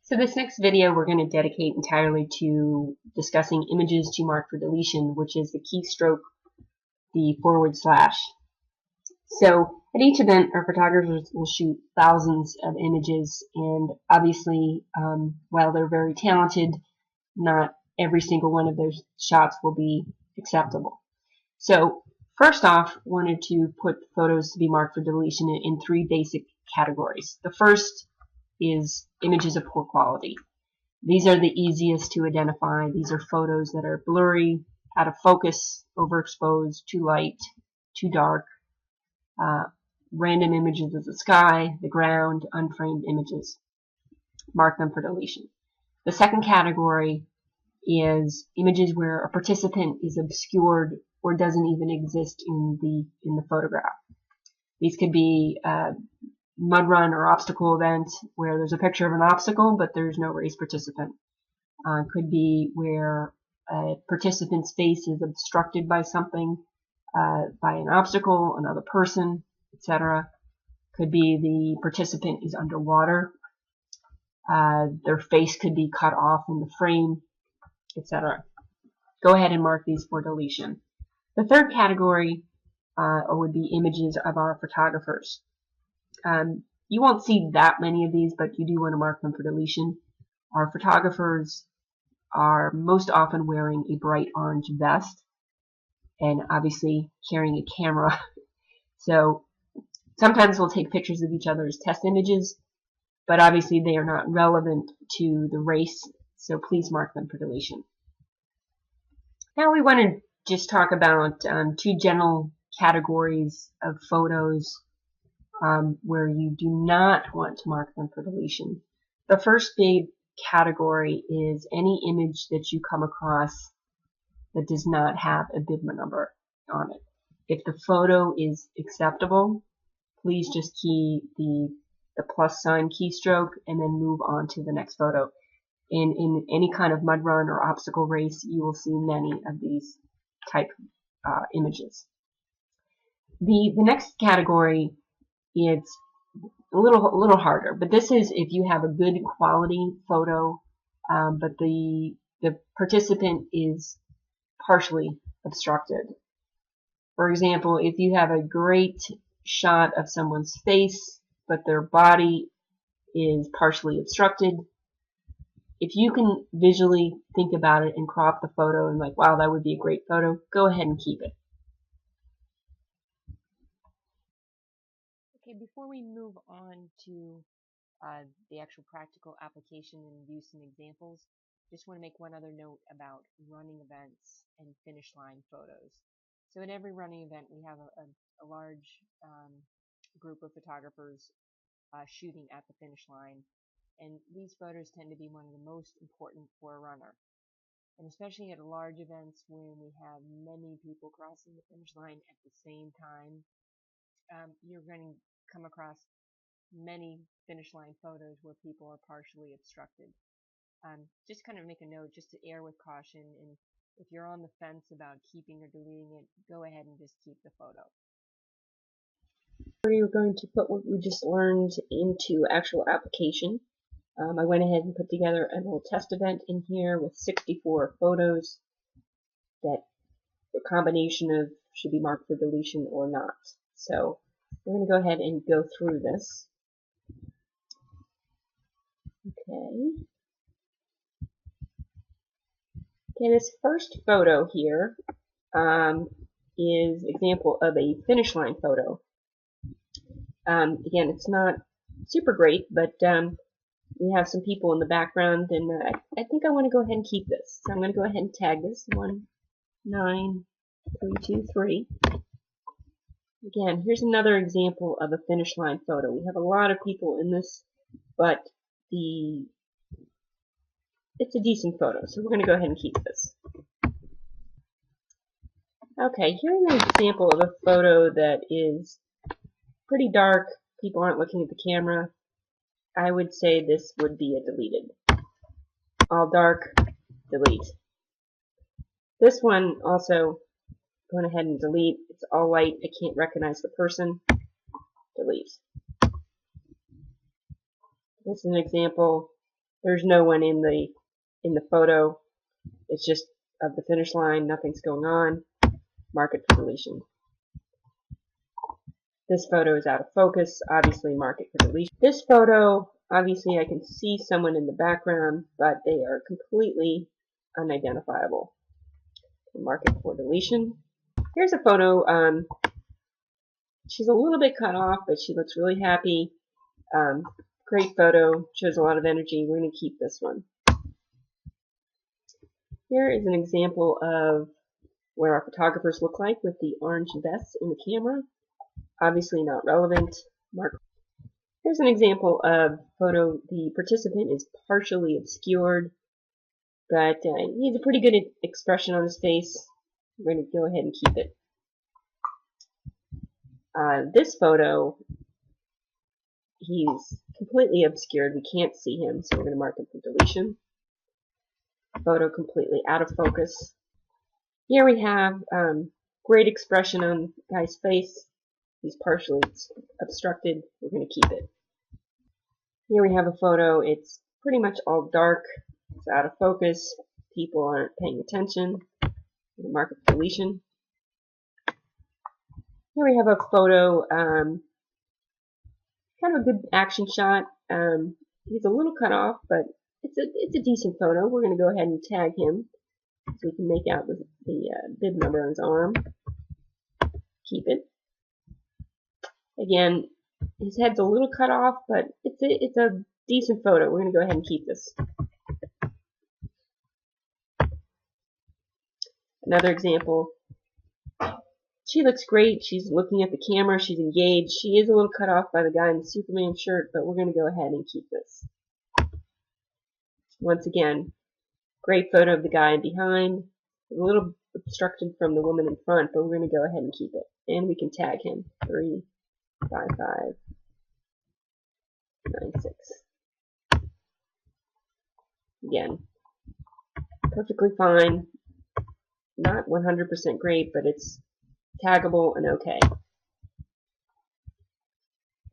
So this next video we're going to dedicate entirely to discussing images to mark for deletion, which is the keystroke, the /. So at each event, our photographers will shoot thousands of images, and obviously, while they're very talented, not every single one of those shots will be acceptable. So first off, wanted to put photos to be marked for deletion in three basic categories. The first is images of poor quality. These are the easiest to identify. These are photos that are blurry, out of focus, overexposed, too light, too dark, random images of the sky, the ground, unframed images. Mark them for deletion. The second category is images where a participant is obscured or doesn't even exist in the photograph. These could be mud run or obstacle event where there's a picture of an obstacle but there's no race participant. Could be where a participant's face is obstructed by something, by an obstacle, another person, etc. Could be the participant is underwater. Their face could be cut off in the frame, etc. Go ahead and mark these for deletion. The third category would be images of our photographers. You won't see that many of these, but you do want to mark them for deletion. Our photographers are most often wearing a bright orange vest and obviously carrying a camera. So sometimes we'll take pictures of each other as test images, but obviously they are not relevant to the race, so please mark them for deletion. Now we want to just talk about two general categories of photos where you do not want to mark them for deletion. The first big category is any image that you come across that does not have a BIDMA number on it. If the photo is acceptable, please just key the plus sign keystroke and then move on to the next photo. In any kind of mud run or obstacle race, you will see many of these type images. The next category, it's a little harder, but this is if you have a good quality photo, but the participant is partially obstructed. For example, if you have a great shot of someone's face, but their body is partially obstructed, if you can visually think about it and crop the photo and like, wow, that would be a great photo, go ahead and keep it. Okay, before we move on to the actual practical application and use some examples, just want to make one other note about running events and finish line photos. So in every running event, we have a large group of photographers shooting at the finish line, and these photos tend to be one of the most important for a runner. And especially at large events when we have many people crossing the finish line at the same time, you're going to come across many finish line photos where people are partially obstructed. Just kind of make a note just to err with caution, and if you're on the fence about keeping or deleting it, go ahead and just keep the photo. We're going to put what we just learned into actual application. I went ahead and put together a little test event in here with 64 photos that the combination of should be marked for deletion or not. So we're going to go ahead and go through this. Okay. Okay, this first photo here is example of a finish line photo. Again, it's not super great, but we have some people in the background, and I think I want to go ahead and keep this. So I'm going to go ahead and tag this 19323. Again, here's another example of a finish line photo. We have a lot of people in this, but it's a decent photo, so we're going to go ahead and keep this. Okay, here's an example of a photo that is pretty dark. People aren't looking at the camera. I would say this would be a deleted. All dark, delete. This one also, going ahead and delete. It's all light. I can't recognize the person. Delete. This is an example. There's no one in the photo. It's just of the finish line. Nothing's going on. Mark it for deletion. This photo is out of focus. Obviously, mark it for deletion. This photo, obviously, I can see someone in the background, but they are completely unidentifiable. Mark it for deletion. Here's a photo. She's a little bit cut off, but she looks really happy. Great photo. Shows a lot of energy. We're going to keep this one. Here is an example of what our photographers look like with the orange vests in the camera. Obviously not relevant. Mark. Here's an example of photo. The participant is partially obscured, but he has a pretty good expression on his face. We're going to go ahead and keep it. This photo, he's completely obscured. We can't see him, so we're going to mark him for deletion. Photo completely out of focus. Here we have great expression on the guy's face. He's partially obstructed. We're going to keep it. Here we have a photo. It's pretty much all dark. It's out of focus. People aren't paying attention. I'm going to mark it for deletion. Here we have a photo, kind of a good action shot. He's a little cut off, but it's a decent photo. We're going to go ahead and tag him so we can make out the bib number on his arm. Keep it. Again, his head's a little cut off, but it's a decent photo. We're going to go ahead and keep this. Another example. She looks great. She's looking at the camera. She's engaged. She is a little cut off by the guy in the Superman shirt, but we're going to go ahead and keep this. Once again, great photo of the guy behind. A little obstructed from the woman in front, but we're going to go ahead and keep it. And we can tag him. 35596. Again, perfectly fine. Not 100% great, but it's taggable and okay.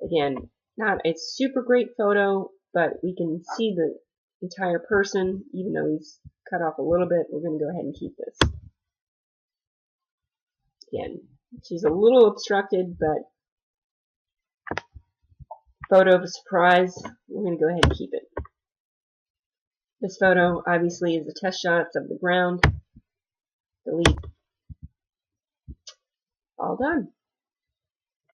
Again, not a super great photo, but we can see the entire person, even though he's cut off a little bit. We're going to go ahead and keep this. Again, she's a little obstructed, but photo of a surprise. We're going to go ahead and keep it. This photo, obviously, is the test shots of the ground. Delete. All done.